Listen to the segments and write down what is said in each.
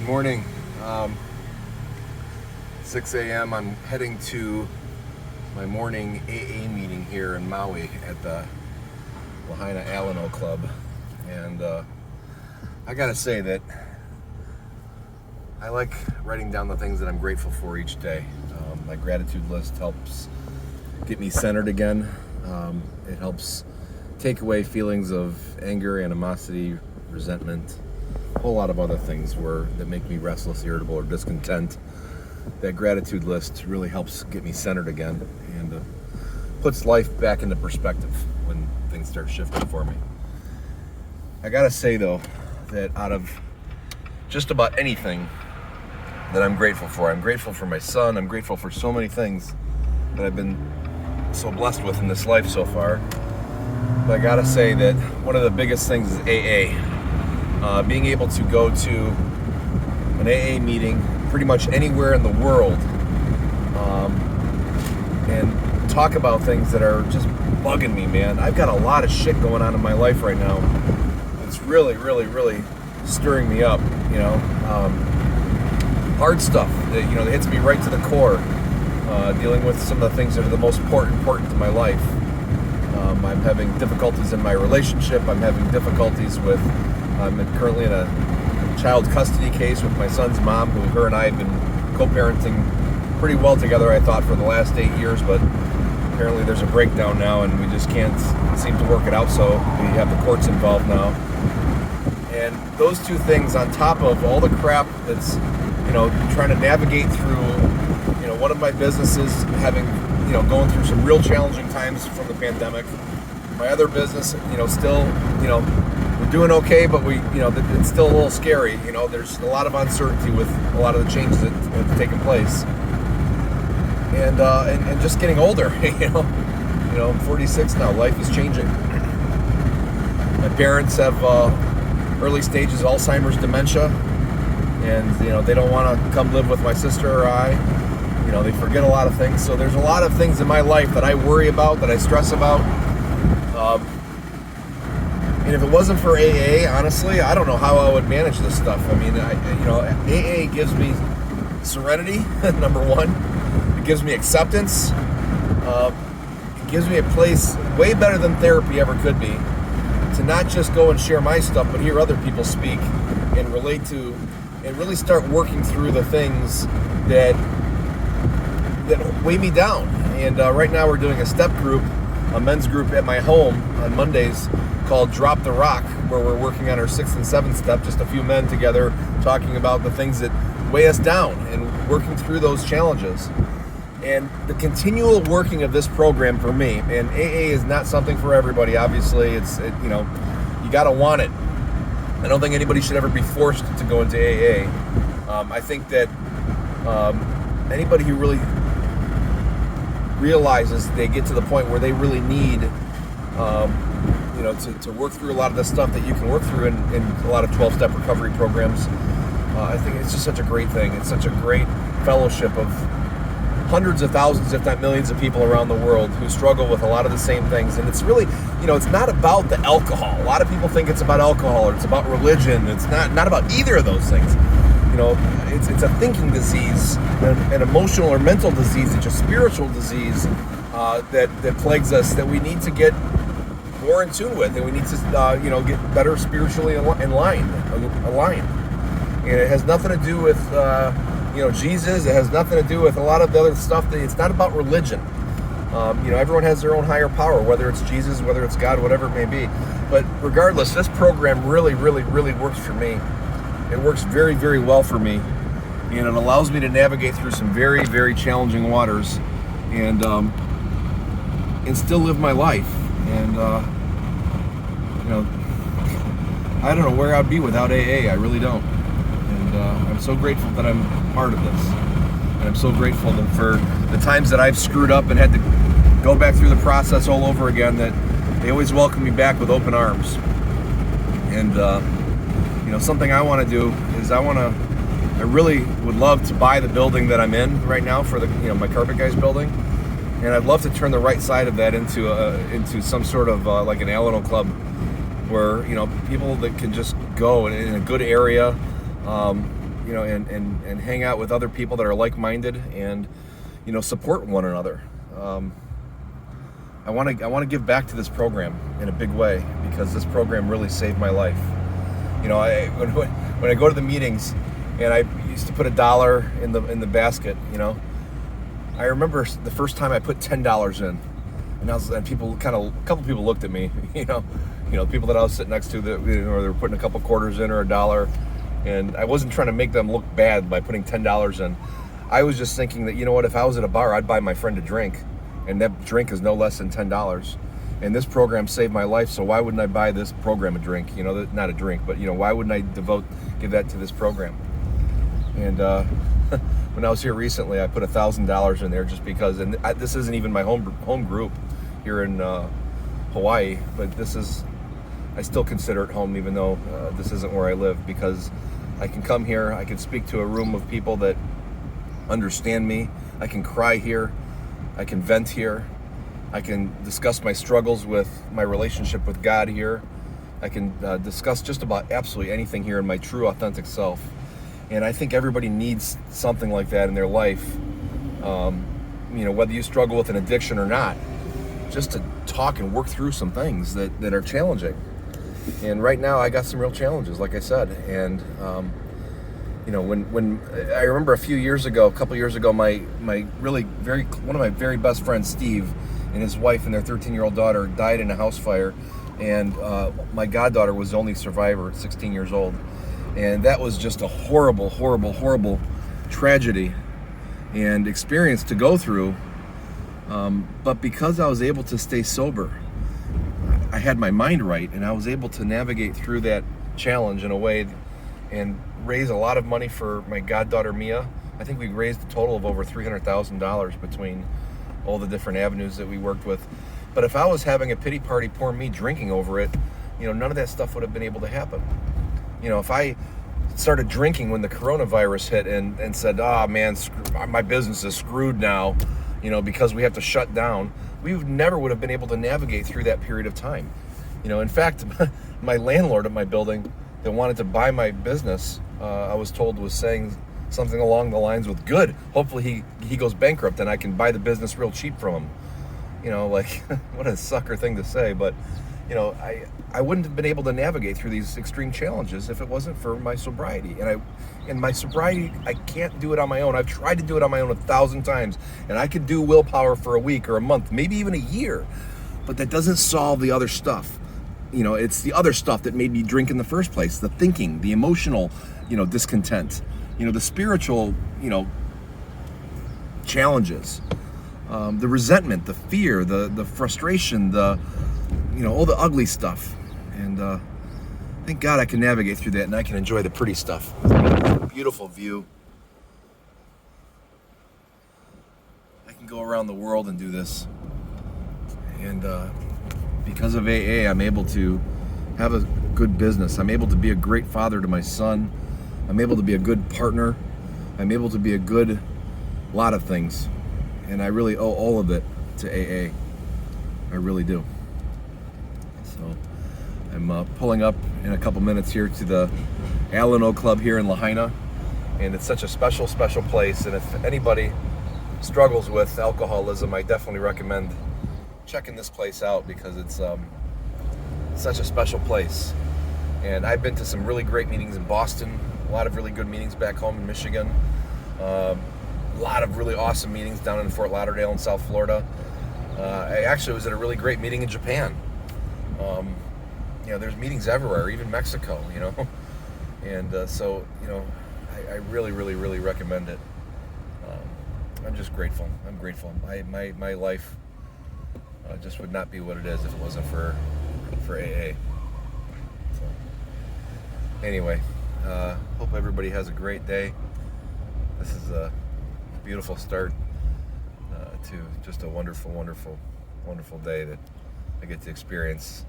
Good morning. 6 a.m. I'm heading to my morning AA meeting here in Maui at the Lahaina Alano Club. And I gotta say that I like writing down the things that I'm grateful for each day. My gratitude list helps get me centered again. It helps take away feelings of anger, animosity, resentment, a whole lot of other things that make me restless, irritable, or discontent. That gratitude list really helps get me centered again and puts life back into perspective when things start shifting for me. I gotta say though, that out of just about anything that I'm grateful for my son, I'm grateful for so many things that I've been so blessed with in this life so far. But I gotta say that one of the biggest things is AA. Being able to go to an AA meeting pretty much anywhere in the world and talk about things that are just bugging me, man. I've got a lot of shit going on in my life right now. It's really, really, really stirring me up, hard stuff that, that hits me right to the core, dealing with some of the things that are the most important to my life. I'm having difficulties in my relationship. I'm having difficulties with, I'm currently in a child custody case with my son's mom, who her and I have been co-parenting pretty well together, I thought, for the last 8 years, but apparently there's a breakdown now and we just can't seem to work it out, so we have the courts involved now. And those two things on top of all the crap that's, trying to navigate through, one of my businesses having, going through some real challenging times from the pandemic. My other business, still, we're doing okay, but it's still a little scary. There's a lot of uncertainty with a lot of the changes that have taken place. And just getting older, I'm 46 now. Life is changing. My parents have early stages of Alzheimer's dementia, and they don't want to come live with my sister or I. They forget a lot of things. So there's a lot of things in my life that I worry about, that I stress about. And if it wasn't for AA, honestly, I don't know how I would manage this stuff. I mean, AA gives me serenity, number one. It gives me acceptance. It gives me a place way better than therapy ever could be, to not just go and share my stuff, but hear other people speak and relate to, and really start working through the things that weigh me down. And right now we're doing a step group, a men's group at my home on Mondays called Drop the Rock, where we're working on our 6th and 7th step, just a few men together talking about the things that weigh us down and working through those challenges. And the continual working of this program for me, and AA is not something for everybody, obviously, you gotta want it. I don't think anybody should ever be forced to go into AA. I think that anybody who really realizes they get to the point where they really need to work through a lot of the stuff that you can work through in a lot of 12-step recovery programs. I think it's just such a great thing. It's such a great fellowship of hundreds of thousands, if not millions of people around the world who struggle with a lot of the same things. And it's really, it's not about the alcohol. A lot of people think it's about alcohol or it's about religion. It's not about either of those things. It's a thinking disease, an emotional or mental disease. It's a spiritual disease that plagues us, that we need to get more in tune with, and we need to get better spiritually aligned. And it has nothing to do with Jesus. It has nothing to do with a lot of the other stuff. It's not about religion. Everyone has their own higher power, whether it's Jesus, whether it's God, whatever it may be. But regardless, this program really, really, really works for me. It works very, very well for me, and it allows me to navigate through some very, very challenging waters, and still live my life. And I don't know where I'd be without AA. I really don't. And I'm so grateful that I'm part of this, and I'm so grateful for the times that I've screwed up and had to go back through the process all over again, that they always welcome me back with open arms. And something I want to do is I really would love to buy the building that I'm in right now for the my Carpet Guys building, and I'd love to turn the right side of that into some sort of like an Alano Club, where people that can just go in a good area, and hang out with other people that are like-minded and, support one another. I want to give back to this program in a big way because this program really saved my life. When I go to the meetings, and I used to put $1 in the basket. I remember the first time I put $10 in, and a couple people looked at me. People that I was sitting next to that they were putting a couple quarters in or $1, and I wasn't trying to make them look bad by putting $10 in. I was just thinking that if I was at a bar, I'd buy my friend a drink. And that drink is no less than $10. And this program saved my life, so why wouldn't I buy this program a drink? Not a drink, but why wouldn't I give that to this program? And when I was here recently, I put $1,000 in there just because. And this isn't even my home group here in Hawaii, but I still consider it home, even though this isn't where I live, because I can come here, I can speak to a room of people that understand me. I can cry here. I can vent here. I can discuss my struggles with my relationship with God here. I can discuss just about absolutely anything here in my true, authentic self. And I think everybody needs something like that in their life. Whether you struggle with an addiction or not, just to talk and work through some things that are challenging. And right now I got some real challenges, like I said. And when I remember a couple years ago, one of my very best friends, Steve, and his wife and their 13-year-old daughter died in a house fire, and my goddaughter was the only survivor at 16 years old, and that was just a horrible, horrible, horrible tragedy and experience to go through. But because I was able to stay sober, I had my mind right, and I was able to navigate through that challenge in a way and raise a lot of money for my goddaughter Mia. I think we raised a total of over $300,000 between all the different avenues that we worked with. But if I was having a pity party, poor me, drinking over it, none of that stuff would have been able to happen. If I started drinking when the coronavirus hit and said, "Oh man, my business is screwed now," because we have to shut down, we never would have been able to navigate through that period of time. In fact, my landlord at my building that wanted to buy my business, I was told, was saying something along the lines with, "Good, hopefully he goes bankrupt and I can buy the business real cheap from him." What a sucker thing to say, but I wouldn't have been able to navigate through these extreme challenges if it wasn't for my sobriety. And my sobriety, I can't do it on my own. I've tried to do it on my own 1,000 times, and I could do willpower for a week or a month, maybe even a year, but that doesn't solve the other stuff. It's the other stuff that made me drink in the first place, the thinking, the emotional, discontent, the spiritual, challenges, the resentment, the fear, the frustration, all the ugly stuff. And thank God I can navigate through that, and I can enjoy the pretty stuff. Beautiful view. I can go around the world and do this. And because of AA, I'm able to have a good business. I'm able to be a great father to my son. I'm able to be a good partner. I'm able to be a good lot of things. And I really owe all of it to AA. I really do. So I'm pulling up in a couple minutes here to the Alano Club here in Lahaina. And it's such a special, special place. And if anybody struggles with alcoholism, I definitely recommend checking this place out because it's such a special place. And I've been to some really great meetings in Boston, a lot of really good meetings back home in Michigan, a lot of really awesome meetings down in Fort Lauderdale in South Florida. I actually was at a really great meeting in Japan. There's meetings everywhere, even Mexico, and so I really, really, really recommend it. I'm just grateful. I'm grateful. My life just would not be what it is if it wasn't for AA. So, anyway, hope everybody has a great day. This is a beautiful start to just a wonderful, wonderful, wonderful day that I get to experience.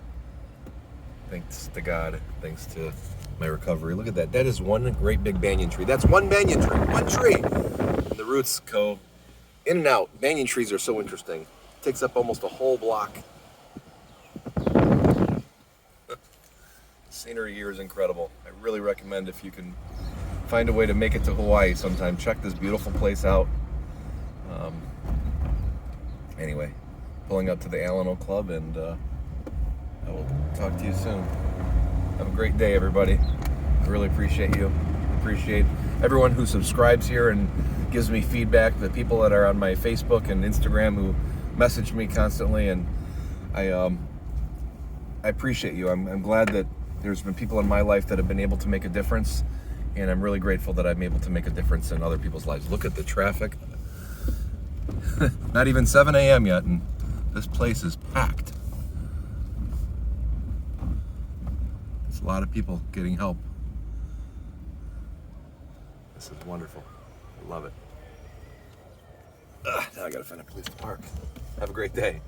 Thanks to God, thanks to my recovery. Look at that. That is one great big banyan tree. That's one banyan tree. One tree. And the roots go in and out. Banyan trees are so interesting. Takes up almost a whole block. Scenery here is incredible. I really recommend if you can find a way to make it to Hawaii sometime. Check this beautiful place out. Anyway, pulling up to the Alano Club, and I will talk to you soon. Have a great day, everybody. I really appreciate you. Appreciate everyone who subscribes here and gives me feedback. The people that are on my Facebook and Instagram who message me constantly, and I appreciate you. I'm glad that there's been people in my life that have been able to make a difference, and I'm really grateful that I'm able to make a difference in other people's lives. Look at the traffic. Not even 7 a.m. yet, and this place is packed. There's a lot of people getting help. This is wonderful. I love it. Now I gotta find a place to park. Have a great day.